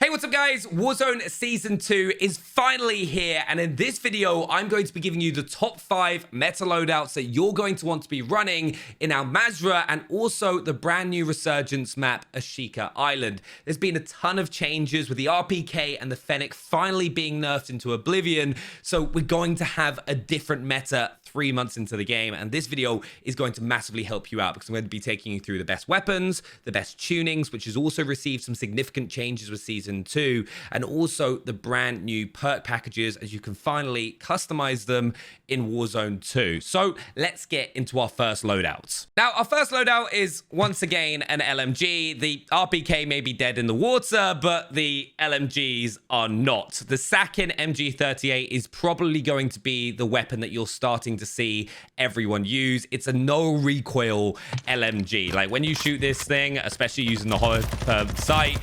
Hey, what's up guys? Warzone Season 2 is finally here, and in this video, I'm going to be giving you the top 5 meta loadouts that you're going to want to be running in Al Mazrah and also the brand new resurgence map, Ashika Island. There's been a ton of changes with the RPK and the Fennec finally being nerfed into oblivion, so we're going to have a different meta 3 months into the game, and this video is going to massively help you out because I'm going to be taking you through the best weapons, the best tunings, which has also received some significant changes with Season 2, and also the brand new perk packages as you can finally customize them in Warzone 2. So let's get into our first loadouts. Now, our first loadout is once again an LMG. The RPK may be dead in the water, but the LMGs are not. The Sakin MG38 is probably going to be the weapon that you're starting to see everyone use. It's a no recoil LMG. Like when you shoot this thing, especially using the hollow sight,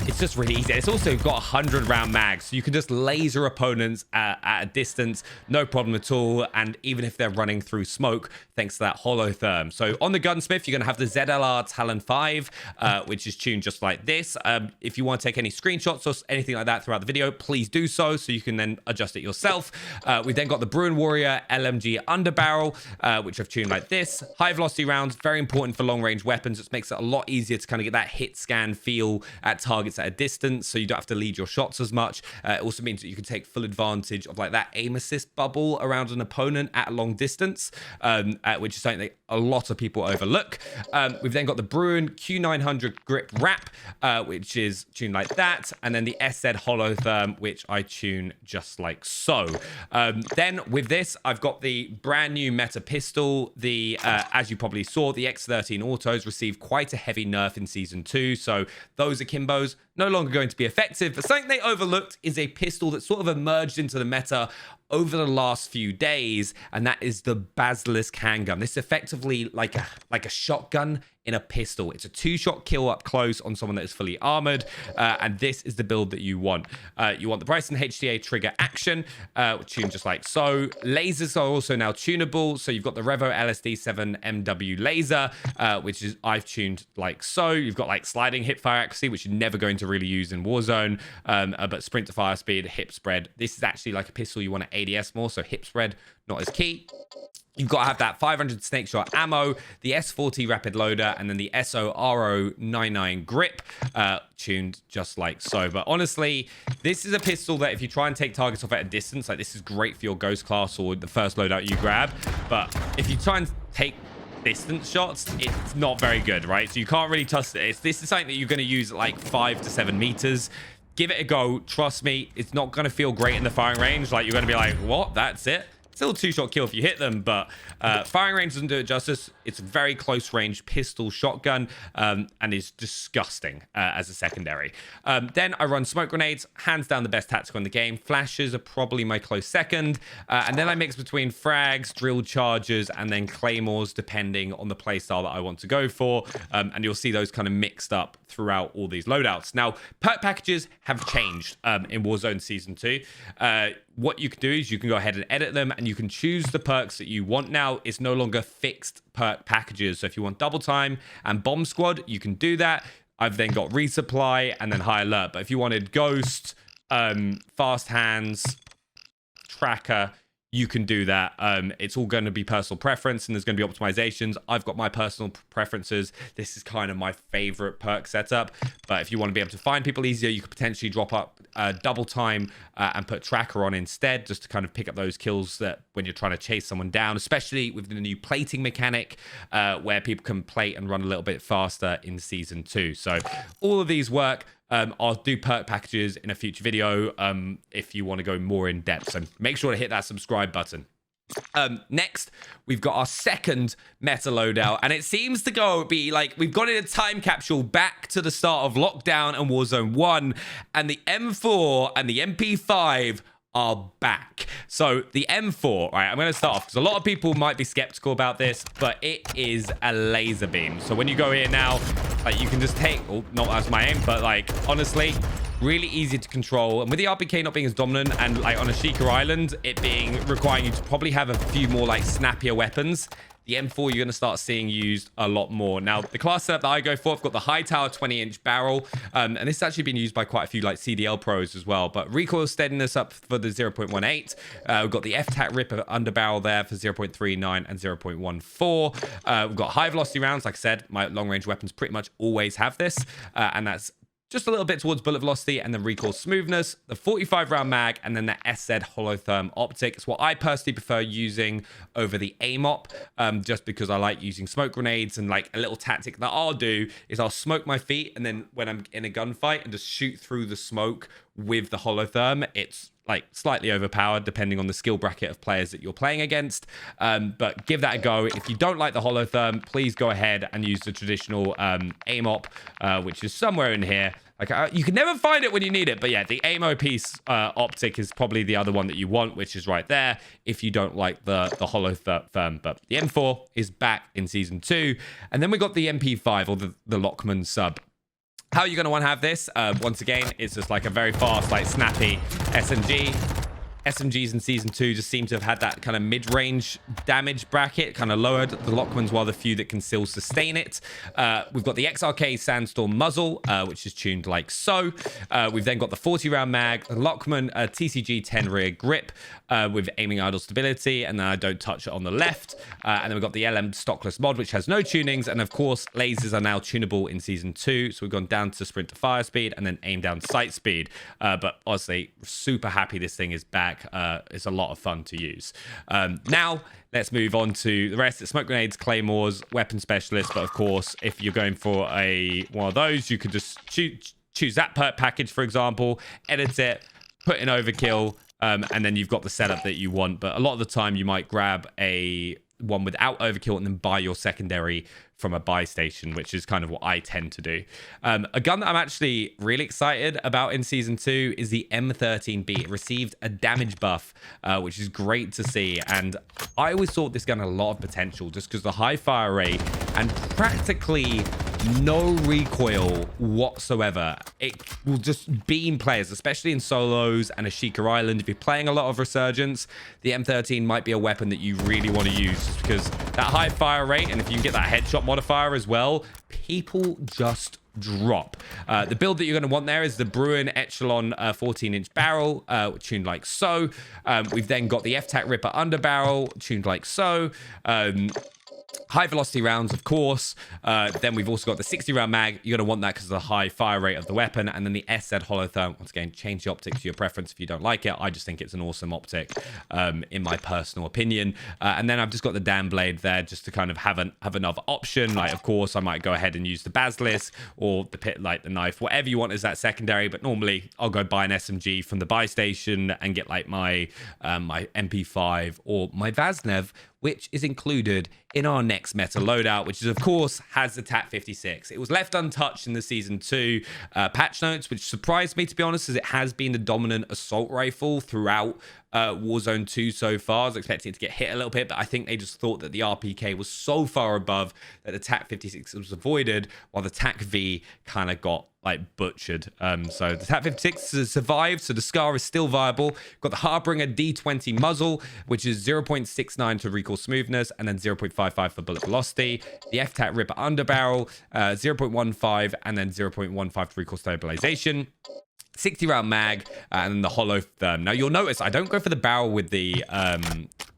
it's just really easy. It's also got 100 round mags, so you can just laser opponents at a distance, no problem at all. And even if they're running through smoke, thanks to that hollow therm. So on the gunsmith, you're going to have the ZLR Talon 5, which is tuned just like this. If you want to take any screenshots or anything like that throughout the video, please do so you can then adjust it yourself. We've then got the Bruin Warrior LMG underbarrel, which I've tuned like this. High velocity rounds, very important for long range weapons. It makes it a lot easier to kind of get that hit scan feel at targets at a distance, so you don't have to lead your shots as much. It also means that you can take full advantage of like that aim assist bubble around an opponent at a long distance, which is something that a lot of people overlook. We've then got the Bruin Q900 grip wrap, which is tuned like that, and then the SZ hollow therm, which I tune just like so. Then with this, I've got the brand new meta pistol. The as you probably saw, the X13 autos received quite a heavy nerf in Season 2, so those akimbos no longer going to be effective. But something they overlooked is a pistol that sort of emerged into the meta over the last few days, and that is the Basilisk handgun. This is effectively like a shotgun in a pistol. It's a 2-shot kill up close on someone that is fully armored, and this is the build that you want. You want the Bryson HTA trigger action, tuned just like so. Lasers are also now tunable, so you've got the Revo LSD7 MW laser, which is I've tuned like so. You've got like sliding hip fire accuracy, which you're never going to really use in Warzone, but sprint to fire speed, hip spread. This is actually like a pistol you want to ADS more, so hip spread not as key. You've got to have that 500 snake shot ammo, the S40 rapid loader, and then the SORO99 grip, tuned just like so. But honestly, this is a pistol that if you try and take targets off at a distance, like this is great for your ghost class or the first loadout you grab. But if you try and take distance shots, it's not very good, right? So you can't really trust it. This is something that you're going to use at like 5 to 7 meters. Give it a go. Trust me, it's not going to feel great in the firing range. Like you're going to be like, what? That's it? Still a 2-shot kill if you hit them, but firing range doesn't do it justice. It's a very close range pistol shotgun, and is disgusting as a secondary. Then I run smoke grenades, hands down the best tactical in the game. Flashes are probably my close second, and then I mix between frags, drill charges, and then claymores depending on the playstyle that I want to go for, and you'll see those kind of mixed up throughout all these loadouts. Now, perk packages have changed in Warzone Season 2. What you can do is you can go ahead and edit them, and you can choose the perks that you want now. It's no longer fixed perk packages. So if you want double time and bomb squad, you can do that. I've then got resupply and then high alert. But if you wanted ghost, fast hands, tracker, you can do that. It's all going to be personal preference, and there's going to be optimizations. I've got my personal preferences. This is kind of my favorite perk setup. But if you want to be able to find people easier, you could potentially drop up double time and put tracker on instead, just to kind of pick up those kills that when you're trying to chase someone down, especially with the new plating mechanic, where people can plate and run a little bit faster in Season 2. So all of these work. I'll do perk packages in a future video if you want to go more in depth. So make sure to hit that subscribe button. Next, we've got our second meta loadout, and it seems to be like we've got in a time capsule back to the start of Lockdown and Warzone 1, and the M4 and the MP5 are back. So the M4, right, I'm going to start off because a lot of people might be skeptical about this, but it is a laser beam. So when you go here now, like you can just take, oh, not as my aim, but like honestly, really easy to control. And with the RPK not being as dominant and like on Ashika Island, it being requiring you to probably have a few more like snappier weapons, the M4 you're going to start seeing used a lot more. Now, the class setup that I go for, I've got the high tower 20-inch barrel, and this has actually been used by quite a few like CDL pros as well, but recoil steadiness up for the 0.18. We've got the F-Tac Ripper underbarrel there for 0.39 and 0.14. We've got high velocity rounds. Like I said, my long-range weapons pretty much always have this, and that's just a little bit towards bullet velocity, and then recoil smoothness, the 45 round mag, and then the SZ holotherm optic. It's what I personally prefer using over the AIM-OP, just because I like using smoke grenades. And like a little tactic that I'll do is I'll smoke my feet, and then when I'm in a gunfight and just shoot through the smoke with the holotherm. It's like slightly overpowered depending on the skill bracket of players that you're playing against, but give that a go. If you don't like the holotherm, please go ahead and use the traditional AIM-OP, which is somewhere in here. Like you can never find it when you need it, but yeah, the AIM-OP optic is probably the other one that you want, which is right there if you don't like the holotherm. But the M4 is back in Season 2, and then we got the MP5, or the Lockman sub. How are you going to want to have this? Once again, it's just like a very fast, like snappy SMG. SMGs in Season 2 just seem to have had that kind of mid-range damage bracket, kind of lowered. The Lockman's one of the few that can still sustain it. We've got the XRK Sandstorm muzzle, which is tuned like so. We've then got the 40-round mag, the Lockman TCG 10 rear grip with aiming idle stability, and then I don't touch it on the left. And then we've got the LM stockless mod, which has no tunings. And of course, lasers are now tunable in Season 2. So we've gone down to sprint to fire speed and then aim down sight speed. But honestly, super happy this thing is back. It's a lot of fun to use. Now let's move on to the rest. It's smoke grenades, claymores, weapon specialists. But of course, if you're going for one of those, you could just choose that perk package, for example, edit it, put in overkill, and then you've got the setup that you want. But a lot of the time you might grab one without overkill and then buy your secondary from a buy station, which is kind of what I tend to do. A gun that I'm actually really excited about in Season 2 is the M13B. It received a damage buff, which is great to see. And I always thought this gun had a lot of potential just because the high fire rate and practically no recoil whatsoever. It will just beam players, especially in solos and Ashika Island. If you're playing a lot of Resurgence, the M13 might be a weapon that you really want to use just because that high fire rate, and if you can get that headshot modifier as well, people just drop. The build that you're going to want there is the Bruin Echelon 14-inch barrel, tuned like so. We've then got the F-Tac Ripper underbarrel, tuned like so. High velocity rounds, of course. Then we've also got the 60-round mag. You're going to want that because of the high fire rate of the weapon. And then the SZ holotherm. Once again, change the optics to your preference if you don't like it. I just think it's an awesome optic, in my personal opinion. And then I've just got the Dan blade there just to kind of have another option. Like, of course, I might go ahead and use the basilisk or the pit, like the knife, whatever you want is that secondary. But normally, I'll go buy an SMG from the buy station and get like my my MP5 or my Vaznev, which is included in our next meta loadout, which is, of course, has the TAT-56. It was left untouched in the Season 2 patch notes, which surprised me, to be honest, as it has been the dominant assault rifle throughout Warzone 2 so far. I was expecting it to get hit a little bit, but I think they just thought that the RPK was so far above that the TAT-56 was avoided, while the TAC-V kind of got like butchered. So the TAT-56 has survived, so the Scar is still viable. We've got the Harbinger D20 muzzle, which is 0.69 to recoil smoothness, and then 0.55 for bullet velocity. The F-Tac Ripper underbarrel, 0.15, and then 0.15 to recoil stabilization. 60-round mag, and then the holotherm. Now you'll notice I don't go for the barrel with the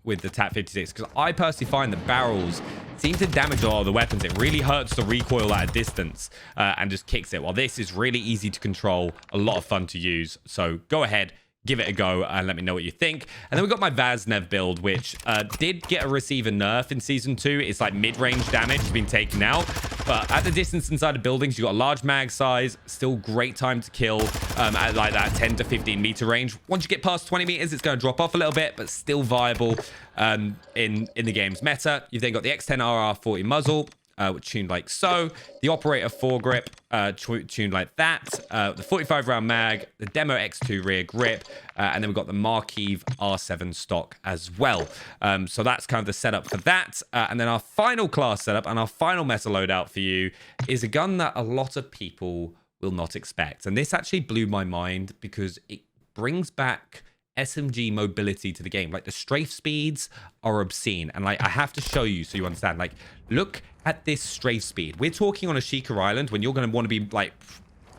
TAT-56 because I personally find the barrels seem to damage a lot of the weapons. It really hurts the recoil at a distance and just kicks it. While this is really easy to control, a lot of fun to use. So go ahead, give it a go and let me know what you think. And then we've got my Vaznev build, which did get a receiver nerf in Season 2. It's like mid-range damage has been taken out, but at the distance inside of buildings, you've got a large mag size, still great time to kill at like that 10 to 15 meter range. Once you get past 20 meters, it's going to drop off a little bit, but still viable in the game's meta. You've then got the X10RR40 muzzle, which tuned like so. The Operator foregrip, tuned like that. The 45-round mag, the Demo X2 rear grip, and then we've got the Marquise R7 stock as well. So that's kind of the setup for that. And then our final class setup and our final meta loadout for you is a gun that a lot of people will not expect. And this actually blew my mind because it brings back SMG mobility to the game. Like, the strafe speeds are obscene. And like, I have to show you so you understand. Like, look at this strafe speed. We're talking on a Sheikah Island when you're going to want to be like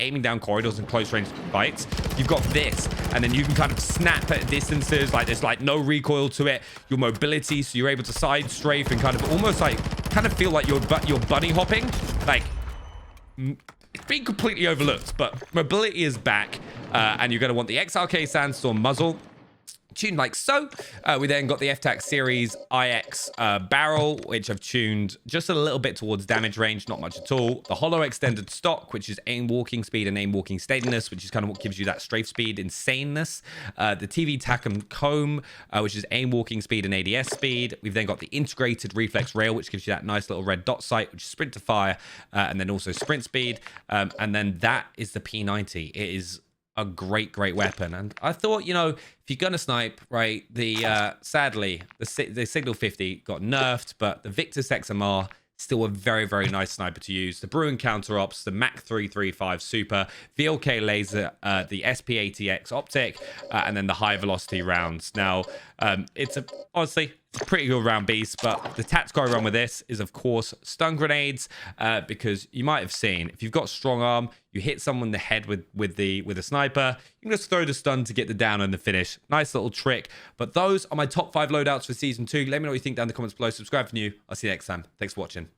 aiming down corridors and close range fights. You've got this, and then you can kind of snap at distances. Like, there's like no recoil to it. Your mobility, so you're able to side strafe and kind of almost like feel like you're bunny hopping. Like, it's been completely overlooked, but mobility is back, and you're going to want the XRK Sandstorm muzzle tuned like so. We then got the FTAC Series IX barrel, which I've tuned just a little bit towards damage range, not much at all. The hollow extended stock, which is aim walking speed and aim walking steadiness, which is kind of what gives you that strafe speed insaneness. The TV Tacom comb, which is aim walking speed and ADS speed. We've then got the integrated reflex rail, which gives you that nice little red dot sight, which is sprint to fire, and then also sprint speed. And then that is the P90. It is a great weapon. And I thought, you know, if you're gonna snipe, right, sadly the Signal 50 got nerfed, but the Victus XMR still a very nice sniper to use. The Bruin counter ops, the Mac 335 super, VLK laser, the SP80X optic, and then the high velocity rounds. Now, honestly, it's a pretty good round beast, but the tactical I run with this is, of course, stun grenades, because you might have seen, if you've got strong arm, you hit someone in the head with a sniper, you can just throw the stun to get the down and the finish. Nice little trick. But those are my top 5 loadouts for Season 2. Let me know what you think down in the comments below. Subscribe for new. I'll see you next time. Thanks for watching.